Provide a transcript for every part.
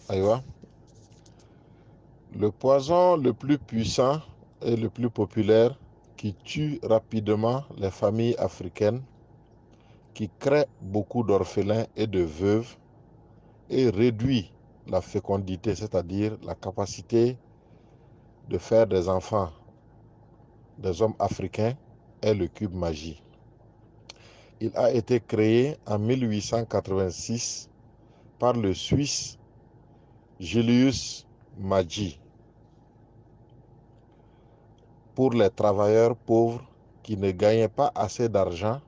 Aïwa. Le poison le plus puissant et le plus populaire qui tue rapidement les familles africaines, qui crée beaucoup d'orphelins et de veuves et réduit la fécondité, c'est-à-dire la capacité de faire des enfants des hommes africains, est le cube magie. Il a été créé en 1886 par le Suisse Julius Maggi pour les travailleurs pauvres qui ne gagnaient pas assez d'argent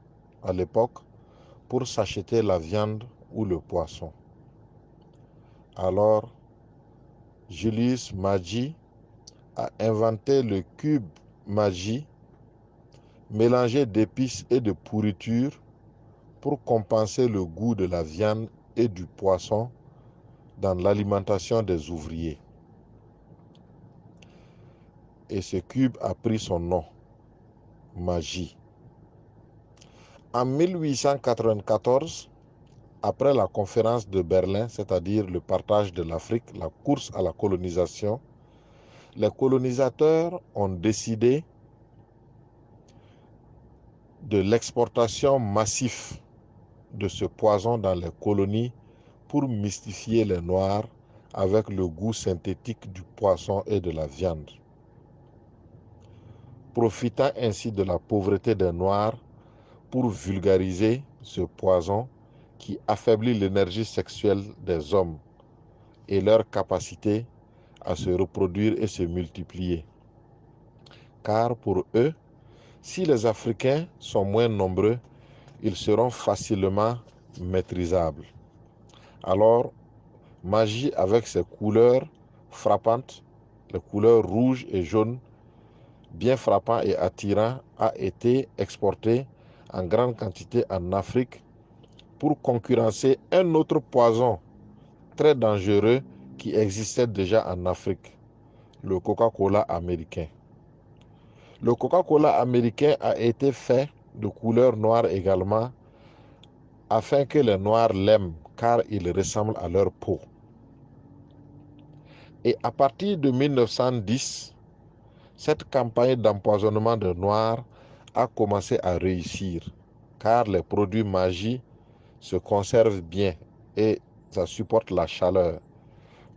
à l'époque pour s'acheter la viande ou le poisson. Alors, Julius Maggi a inventé le cube Maggi mélangé d'épices et de pourriture pour compenser le goût de la viande et du poisson dans l'alimentation des ouvriers. Et ce cube a pris son nom, Maggi. En 1894, après la conférence de Berlin, c'est-à-dire le partage de l'Afrique, la course à la colonisation, les colonisateurs ont décidé de l'exportation massive de ce poison dans les colonies pour mystifier les Noirs avec le goût synthétique du poisson et de la viande. Profitant ainsi de la pauvreté des Noirs pour vulgariser ce poison qui affaiblit l'énergie sexuelle des hommes et leur capacité à se reproduire et se multiplier. Car pour eux, si les Africains sont moins nombreux, ils seront facilement maîtrisables. Alors, Maggi, avec ses couleurs frappantes, les couleurs rouges et jaunes, bien frappant et attirant, a été exporté en grande quantité en Afrique pour concurrencer un autre poison très dangereux qui existait déjà en Afrique, le Coca-Cola américain. Le Coca-Cola américain a été fait de couleur noire également, afin que les Noirs l'aiment, car il ressemble à leur peau. Et à partir de 1910, cette campagne d'empoisonnement des Noirs a commencé à réussir, car les produits Maggi se conservent bien et ça supporte la chaleur,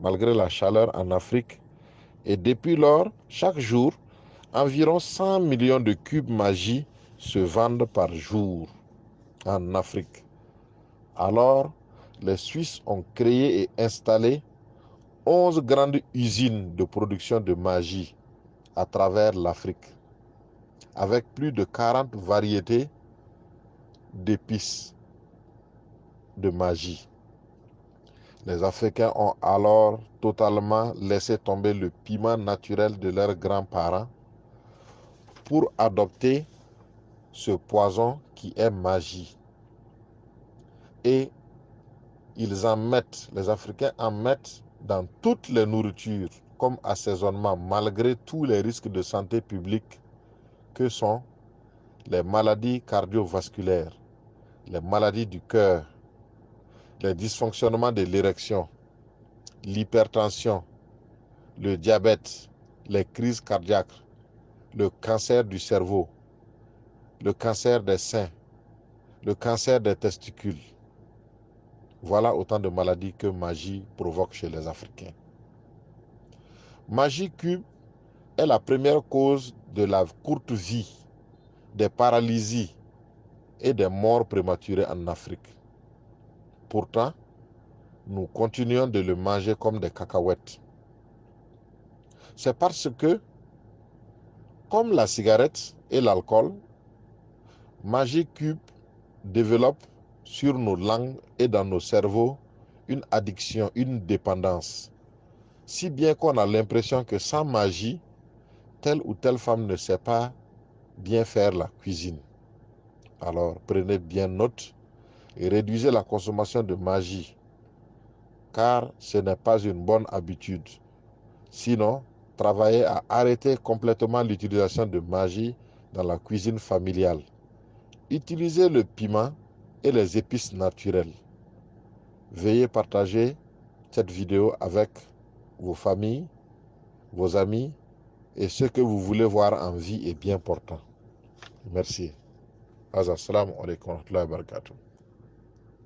malgré la chaleur en Afrique. Et depuis lors, chaque jour, environ 100 millions de cubes Maggi se vendent par jour en Afrique. Alors, les Suisses ont créé et installé 11 grandes usines de production de Maggi à travers l'Afrique, avec plus de 40 variétés d'épices de Maggi. Les Africains ont alors totalement laissé tomber le piment naturel de leurs grands-parents pour adopter ce poison qui est Maggi. Et les Africains en mettent dans toutes les nourritures comme assaisonnement, malgré tous les risques de santé publique que sont les maladies cardiovasculaires, les maladies du cœur, les dysfonctionnements de l'érection, l'hypertension, le diabète, les crises cardiaques, le cancer du cerveau, le cancer des seins, le cancer des testicules. Voilà autant de maladies que Maggi provoque chez les Africains. Maggi Cube est la première cause de la courte vie, des paralysies et des morts prématurées en Afrique. Pourtant, nous continuons de le manger comme des cacahuètes. C'est parce que, comme la cigarette et l'alcool, Maggi Cube développe sur nos langues et dans nos cerveaux une addiction, une dépendance. Si bien qu'on a l'impression que sans Maggi, telle ou telle femme ne sait pas bien faire la cuisine. Alors prenez bien note et réduisez la consommation de Maggi, car ce n'est pas une bonne habitude. Sinon, travaillez à arrêter complètement l'utilisation de Maggi dans la cuisine familiale. Utilisez le piment et les épices naturelles. Veuillez partager cette vidéo avec vos familles, vos amis et ce que vous voulez voir en vie est bien important. Merci. Assalamu alaikum wa rahmatullahi wa barakatuh.